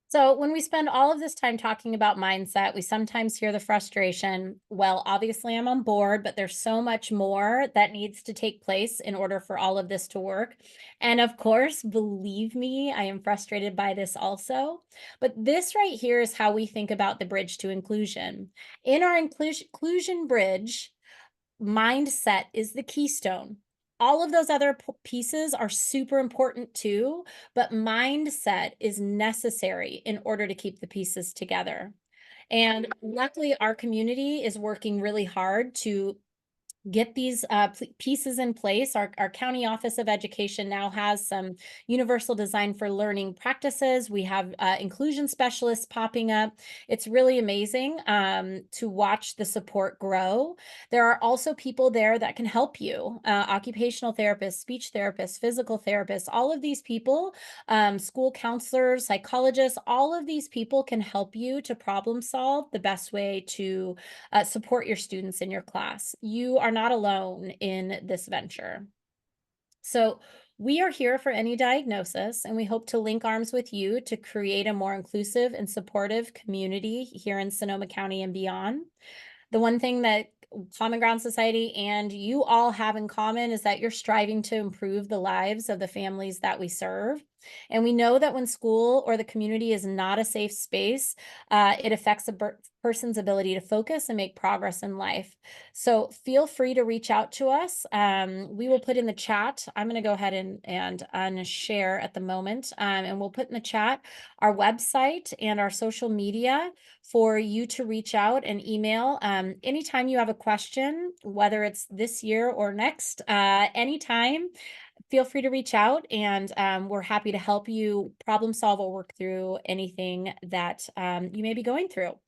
So when we spend all of this time talking about mindset, we sometimes hear the frustration. Well, obviously I'm on board, but there's so much more that needs to take place in order for all of this to work. And of course, believe me, I am frustrated by this also. But this right here is how we think about the bridge to inclusion. In our inclusion bridge, mindset is the keystone. All of those other pieces are super important too, but mindset is necessary in order to keep the pieces together. And luckily, our community is working really hard to get these pieces in place. Our County Office of Education now has some universal design for learning practices. We have inclusion specialists popping up. It's really amazing to watch the support grow. There are also people there that can help you, occupational therapists, speech therapists, physical therapists, all of these people, school counselors, psychologists, all of these people can help you to problem solve the best way to support your students in your class. You are not alone in this venture. So we are here for any diagnosis, and we hope to link arms with you to create a more inclusive and supportive community here in Sonoma County and beyond. The one thing that Common Ground Society and you all have in common is that you're striving to improve the lives of the families that we serve. And we know that when school or the community is not a safe space, it affects person's ability to focus and make progress in life. So feel free to reach out to us. We will put in the chat. I'm going to go ahead and unshare at the moment. And we'll put in the chat our website and our social media for you to reach out and email. Anytime you have a question, whether it's this year or next, anytime, feel free to reach out, and we're happy to help you problem solve or work through anything that you may be going through.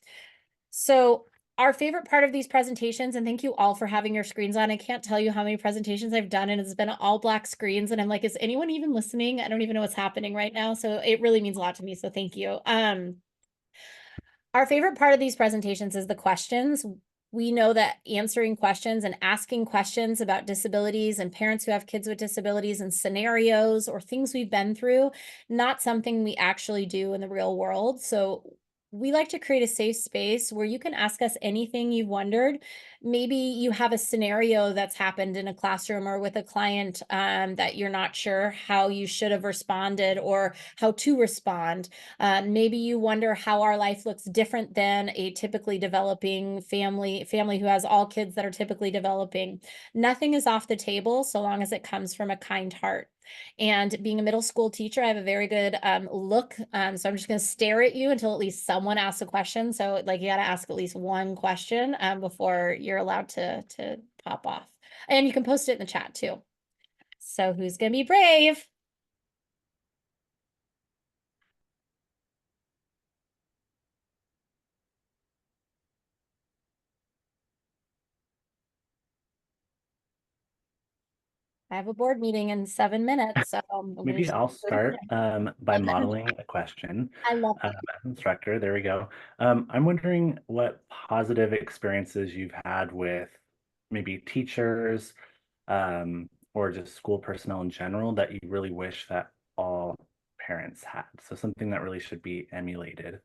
So our favorite part of these presentations, and thank you all for having your screens on. I can't tell you how many presentations I've done, and it's been all black screens. And I'm like, is anyone even listening? I don't even know what's happening right now. So it really means a lot to me. So thank you. Our favorite part of these presentations is the questions. We know that answering questions and asking questions about disabilities and parents who have kids with disabilities and scenarios or things we've been through, not something we actually do in the real world. So we like to create a safe space where you can ask us anything you've wondered. Maybe you have a scenario that's happened in a classroom or with a client that you're not sure how you should have responded or how to respond. Maybe you wonder how our life looks different than a typically developing family who has all kids that are typically developing. Nothing is off the table so long as it comes from a kind heart. And being a middle school teacher, I have a very good look. So I'm just going to stare at you until at least someone asks a question. So like you got to ask at least one question before you're allowed to pop off. And you can post it in the chat too. So who's going to be brave? I have a board meeting in 7 minutes, so Maybe I'll start by modeling a question. I love As that. instructor, there we go. I'm wondering what positive experiences you've had with maybe teachers or just school personnel in general that you really wish that all parents had. So something that really should be emulated.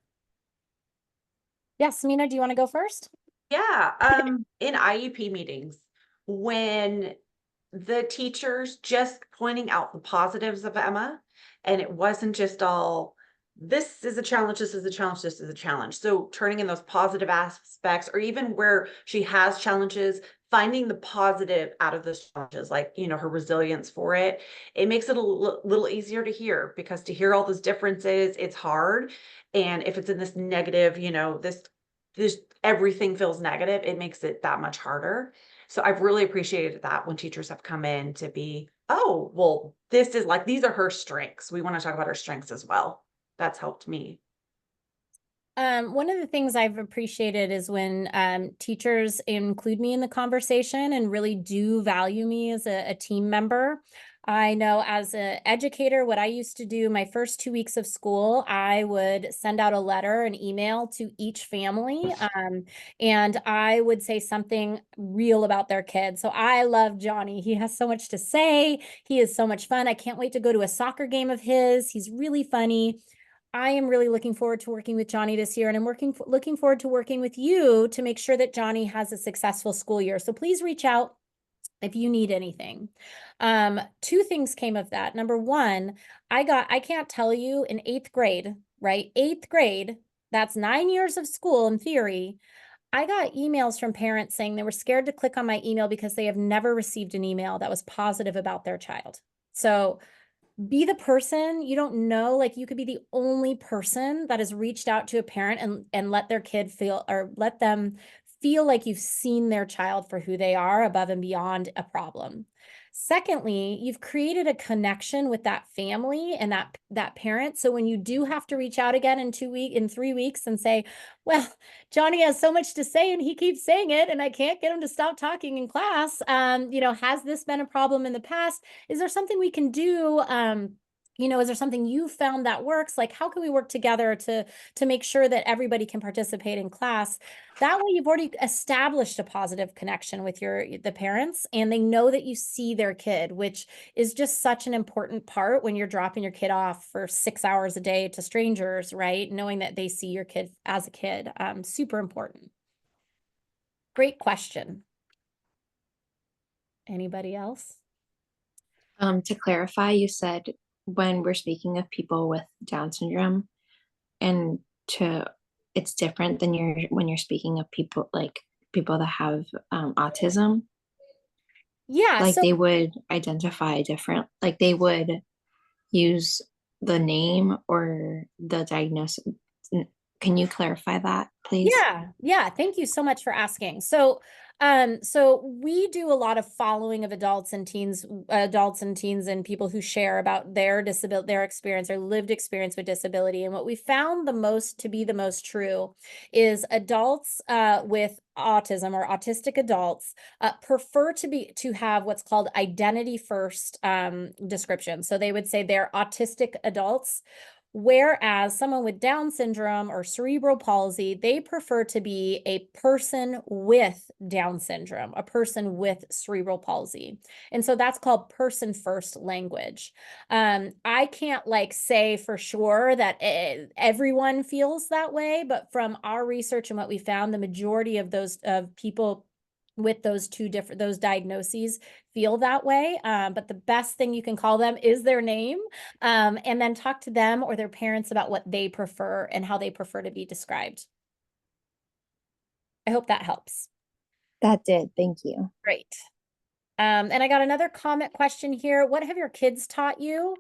Yes, Mina, do you want to go first? Yeah, in IEP meetings, when the teachers just pointing out the positives of Emma, and it wasn't just all, this is a challenge, this is a challenge, this is a challenge. So turning in those positive aspects, or even where she has challenges, finding the positive out of those challenges, like, you know, her resilience for it, it makes it a little easier to hear, because to hear all those differences, it's hard. And if it's in this negative, you know, this everything feels negative, it makes it that much harder. So I've really appreciated that when teachers have come in to be, oh, well, this is like, these are her strengths. We want to talk about her strengths as well. That's helped me. One of the things I've appreciated is when teachers include me in the conversation and really do value me as a team member. I know as an educator, what I used to do my first 2 weeks of school, I would send out a letter, an email to each family, and I would say something real about their kid. So I love Johnny. He has so much to say. He is so much fun. I can't wait to go to a soccer game of his. He's really funny. I am really looking forward to working with Johnny this year, and I'm looking forward to working with you to make sure that Johnny has a successful school year. So please reach out if you need anything. 2 things came of that. Number one, I can't tell you, in 8th grade, right? 8th grade, that's 9 years of school in theory. I got emails from parents saying they were scared to click on my email because they have never received an email that was positive about their child. So be the person. You don't know, like you could be the only person that has reached out to a parent and let their kid feel, or let them feel like you've seen their child for who they are above and beyond a problem. Secondly, you've created a connection with that family and that parent. So when you do have to reach out again in 3 weeks and say, well, Johnny has so much to say and he keeps saying it and I can't get him to stop talking in class. You know, has this been a problem in the past? Is there something we can do? You know, is there something you found that works? Like, how can we work together to make sure that everybody can participate in class? That way you've already established a positive connection with the parents, and they know that you see their kid, which is just such an important part when you're dropping your kid off for 6 hours a day to strangers, right? Knowing that they see your kid as a kid, super important. Great question. Anybody else? To clarify, you said when we're speaking of people with Down syndrome, and to it's different than when you're speaking of people like people that have autism. Yeah, Like so they would identify different, like they would use the name or the diagnosis. Can you clarify that, please? yeah, thank you so much for asking. So we do a lot of following of adults and teens and people who share about their disability, their experience, their lived experience with disability. And what we found to be the most true is adults with autism or autistic adults prefer to have what's called identity first description. So they would say they're autistic adults. Whereas someone with Down syndrome or cerebral palsy, they prefer to be a person with Down syndrome, a person with cerebral palsy. And so that's called person first language. I can't like say for sure that everyone feels that way, but from our research and what we found, the majority of those people with those those diagnoses feel that way. But the best thing you can call them is their name, and then talk to them or their parents about what they prefer and how they prefer to be described. I hope that helps. That did. Thank you. Great. And I got another comment question here. What have your kids taught you?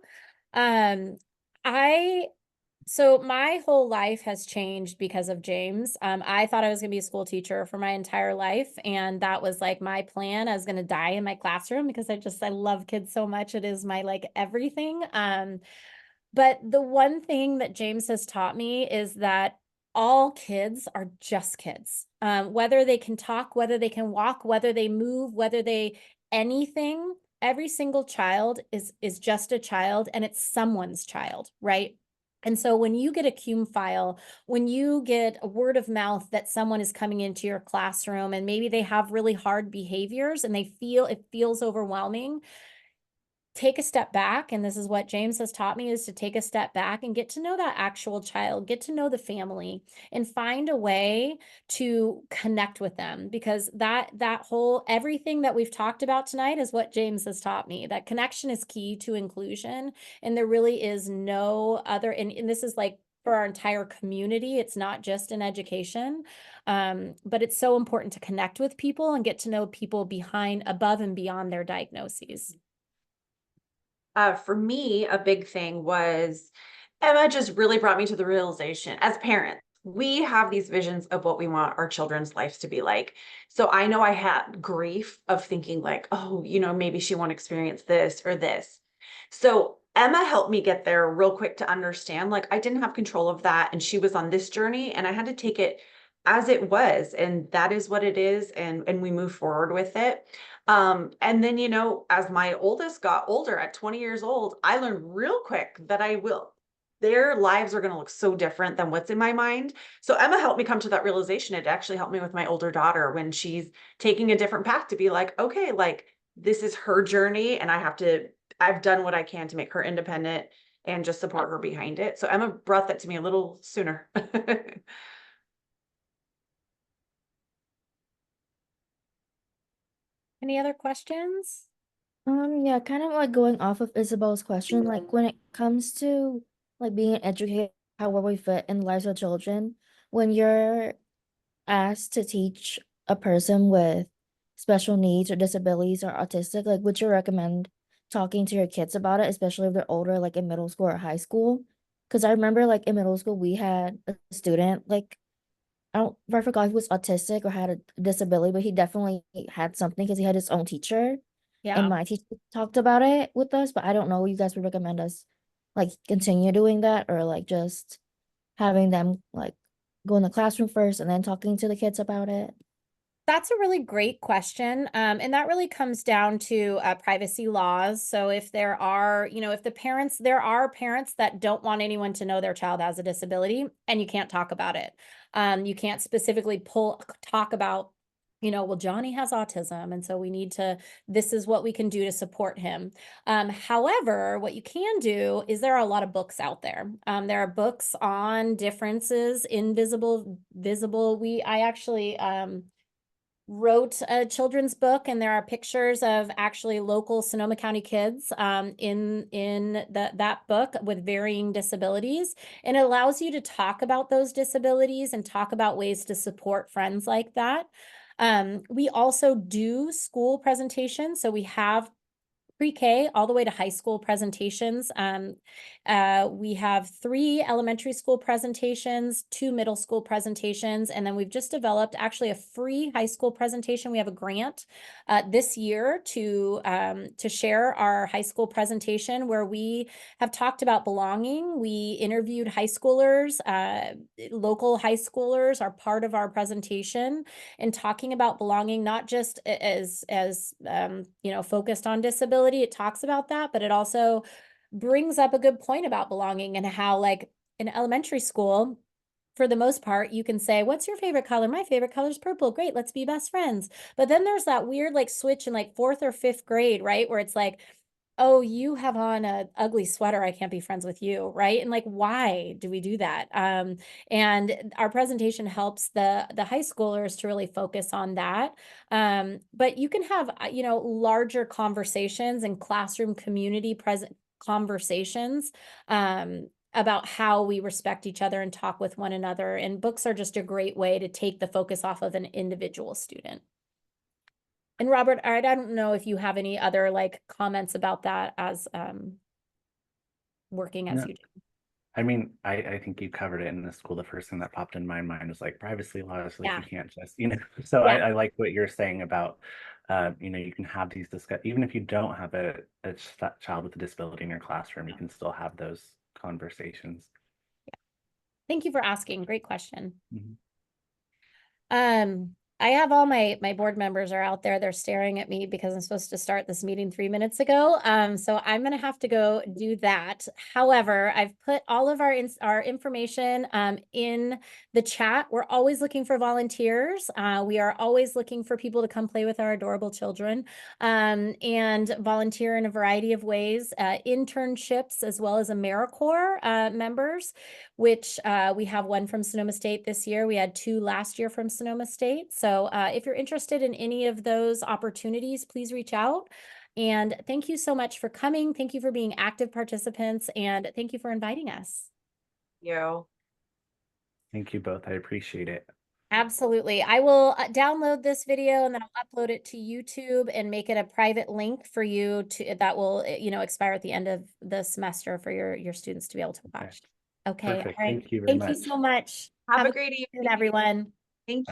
So my whole life has changed because of James. I thought I was going to be a school teacher for my entire life. And that was like my plan. I was going to die in my classroom because I love kids so much. It is my like everything. But the one thing that James has taught me is that all kids are just kids. Whether they can talk, whether they can walk, whether they move, anything, every single child is just a child, and it's someone's child, right? And so when you get a CUME file, when you get a word of mouth that someone is coming into your classroom and maybe they have really hard behaviors and it feels overwhelming, take a step back. And this is what James has taught me, is to take a step back and get to know that actual child, get to know the family, and find a way to connect with them, because that whole everything that we've talked about tonight is what James has taught me, that connection is key to inclusion. And there really is no other, and this is like for our entire community. It's not just in education, but it's so important to connect with people and get to know people above and beyond their diagnoses. For me, a big thing was Emma just really brought me to the realization, as parents, we have these visions of what we want our children's lives to be like. So I know I had grief of thinking like, oh, maybe she won't experience this or this. So Emma helped me get there real quick to understand, like, I didn't have control of that. And she was on this journey and I had to take it as it was. And that is what it is. And we move forward with it. And then, as my oldest got older at 20 years old, I learned real quick that their lives are going to look so different than what's in my mind. So Emma helped me come to that realization. It actually helped me with my older daughter when she's taking a different path, to be like, okay, like this is her journey and I've done what I can to make her independent and just support her behind it. So Emma brought that to me a little sooner. Any other questions? Yeah, kind of like going off of Isabel's question, like when it comes to like being an educator, how will we fit in the lives of children? When you're asked to teach a person with special needs or disabilities or autistic, like would you recommend talking to your kids about it, especially if they're older, like in middle school or high school? Because I remember like in middle school, we had a student, like I forgot if he was autistic or had a disability, but he definitely had something because he had his own teacher. Yeah. And my teacher talked about it with us, but I don't know. You guys would recommend us like continue doing that, or like just having them like go in the classroom first and then talking to the kids about it? That's a really great question. And that really comes down to privacy laws. So if there are parents that don't want anyone to know their child has a disability, and you can't talk about it. You can't specifically talk about, well, Johnny has autism, and so this is what we can do to support him. However, what you can do is there are a lot of books out there. There are books on differences in visible. wrote a children's book, and there are pictures of actually local Sonoma County kids in that book with varying disabilities. And it allows you to talk about those disabilities and talk about ways to support friends like that. We also do school presentations. So we have pre-K all the way to high school presentations. We have 3 elementary school presentations, 2 middle school presentations, and then we've just developed actually a free high school presentation. We have a grant this year to share our high school presentation, where we have talked about belonging. We interviewed high schoolers, local high schoolers are part of our presentation, and talking about belonging, not just as focused on disability. It talks about that, but it also brings up a good point about belonging and how, like, in elementary school, for the most part, you can say, what's your favorite color? My favorite color is purple. Great, let's be best friends. But then there's that weird like switch in like 4th or 5th grade, right? Where it's like, oh, you have on a ugly sweater, I can't be friends with you, right? And like, why do we do that? And our presentation helps the high schoolers to really focus on that. But you can have, larger conversations and classroom community present conversations about how we respect each other and talk with one another. And books are just a great way to take the focus off of an individual student. And Robert, I don't know if you have any other like comments about that as working as No. you do. I mean, I think you covered it in the school. The first thing that popped in my mind was like privacy laws. Like Yeah. you can't just, so Yeah. I like what you're saying about, you can have these even if you don't have a child with a disability in your classroom, you can still have those conversations. Thank you for asking. Great question. Mhm. I have all my board members are out there. They're staring at me because I'm supposed to start this meeting 3 minutes ago. So I'm going to have to go do that. However, I've put all of our information in the chat. We're always looking for volunteers. We are always looking for people to come play with our adorable children and volunteer in a variety of ways. Internships as well as AmeriCorps members, which we have one from Sonoma State this year. We had 2 last year from Sonoma State. So if you're interested in any of those opportunities, please reach out. And thank you so much for coming. Thank you for being active participants, and thank you for inviting us. Thank you both. I appreciate it. Absolutely. I will download this video and then I'll upload it to YouTube and make it a private link for you that will, expire at the end of the semester for your students to be able to watch. Okay. Perfect. All right. Thank you very Thank you much. so much. Have a good great evening, evening. everyone. Thank you.